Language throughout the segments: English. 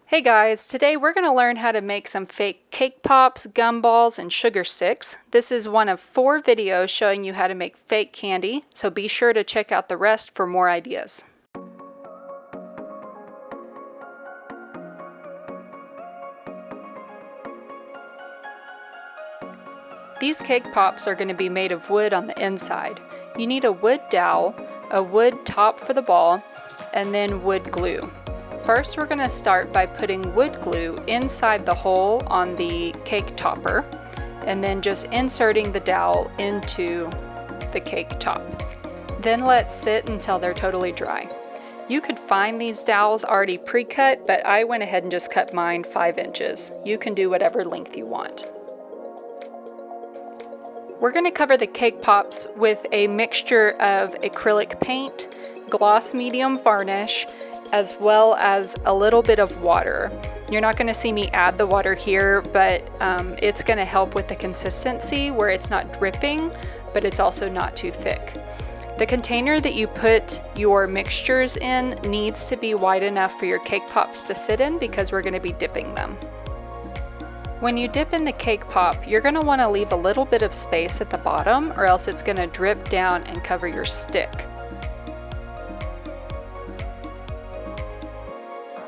Hey guys, today we're going to learn how to make some fake cake pops, gumballs, and sugar sticks. This is one of 4 videos showing you how to make fake candy, so be sure to check out the rest for more ideas. These cake pops are going to be made of wood on the inside. You need a wood dowel, a wood top for the ball, and then wood glue. First, we're going to start by putting wood glue inside the hole on the cake topper, and then just inserting the dowel into the cake top. Then let sit until they're totally dry. You could find these dowels already pre-cut, but I went ahead and just cut mine 5 inches. You can do whatever length you want. We're going to cover the cake pops with a mixture of acrylic paint, gloss medium varnish, as well as a little bit of water. You're not going to see me add the water here, but it's going to help with the consistency where it's not dripping, but it's also not too thick. The container that you put your mixtures in needs to be wide enough for your cake pops to sit in because we're going to be dipping them. When you dip in the cake pop, you're going to want to leave a little bit of space at the bottom or else it's going to drip down and cover your stick.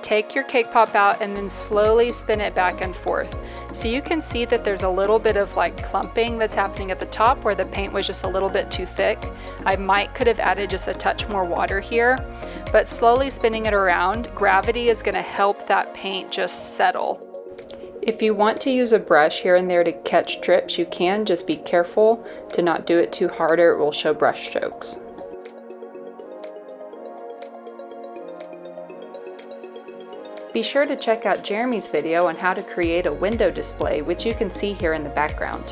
Take your cake pop out and then slowly spin it back and forth. So you can see that there's a little bit of like clumping that's happening at the top where the paint was just a little bit too thick. I could have added just a touch more water here, but slowly spinning it around, gravity is going to help that paint just settle. If you want to use a brush here and there to catch drips, you can. Just be careful to not do it too hard or it will show brush strokes. Be sure to check out Jeremy's video on how to create a window display, which you can see here in the background.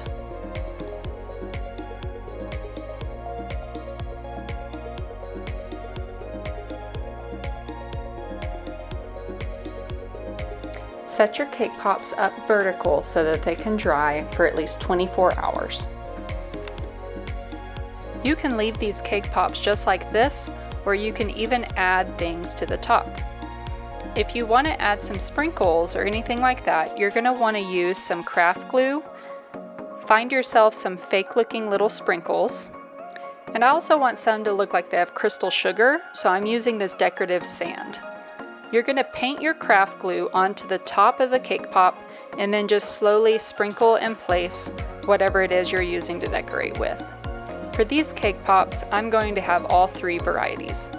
Set your cake pops up vertical so that they can dry for at least 24 hours. You can leave these cake pops just like this, or you can even add things to the top. If you want to add some sprinkles or anything like that, you're going to want to use some craft glue. Find yourself some fake looking little sprinkles. And I also want some to look like they have crystal sugar, so I'm using this decorative sand. You're going to paint your craft glue onto the top of the cake pop and then just slowly sprinkle and place whatever it is you're using to decorate with. For these cake pops, I'm going to have all 3 varieties.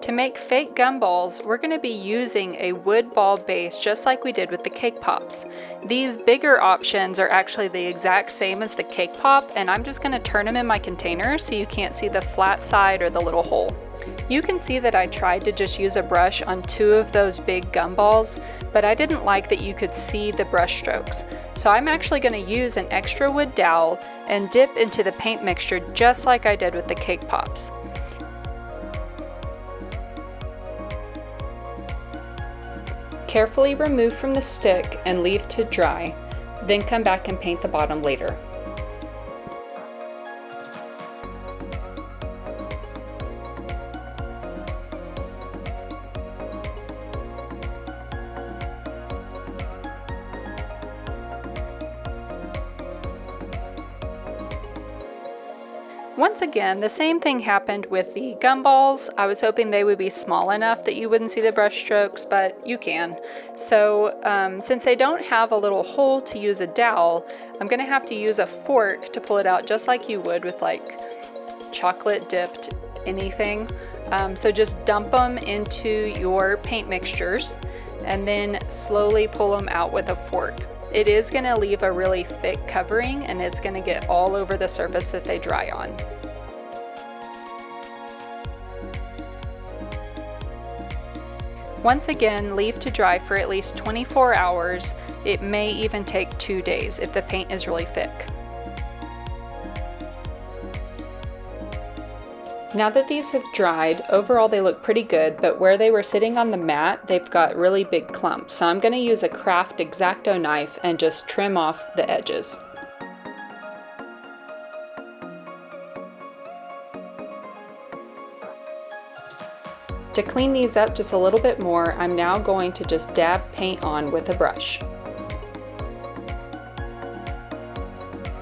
To make fake gumballs, we're going to be using a wood ball base just like we did with the cake pops. These bigger options are actually the exact same as the cake pop, and I'm just going to turn them in my container so you can't see the flat side or the little hole. You can see that I tried to just use a brush on 2 of those big gumballs, but I didn't like that you could see the brush strokes. So I'm actually going to use an extra wood dowel and dip into the paint mixture just like I did with the cake pops. Carefully remove from the stick and leave to dry, then come back and paint the bottom later. Once again, the same thing happened with the gumballs. I was hoping they would be small enough that you wouldn't see the brush strokes, but you can. So since they don't have a little hole to use a dowel, I'm gonna have to use a fork to pull it out just like you would with like chocolate dipped anything. So just dump them into your paint mixtures and then slowly pull them out with a fork. It is going to leave a really thick covering and it's going to get all over the surface that they dry on. Once again, leave to dry for at least 24 hours. It may even take 2 days if the paint is really thick. Now that these have dried, overall they look pretty good, but where they were sitting on the mat, they've got really big clumps. So I'm going to use a craft X-Acto knife and just trim off the edges. To clean these up just a little bit more, I'm now going to just dab paint on with a brush.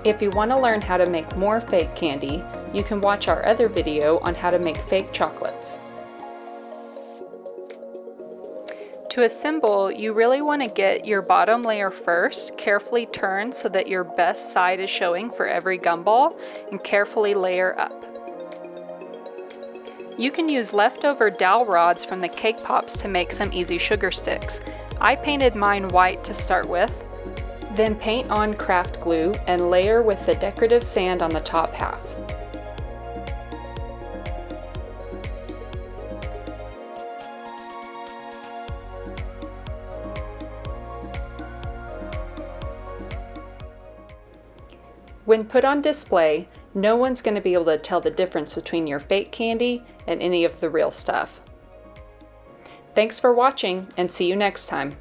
If you want to learn how to make more fake candy, you can watch our other video on how to make fake chocolates. To assemble, you really want to get your bottom layer first, carefully turn so that your best side is showing for every gumball, and carefully layer up. You can use leftover dowel rods from the cake pops to make some easy sugar sticks. I painted mine white to start with, then paint on craft glue and layer with the decorative sand on the top half. When put on display, no one's going to be able to tell the difference between your fake candy and any of the real stuff. Thanks for watching, and see you next time.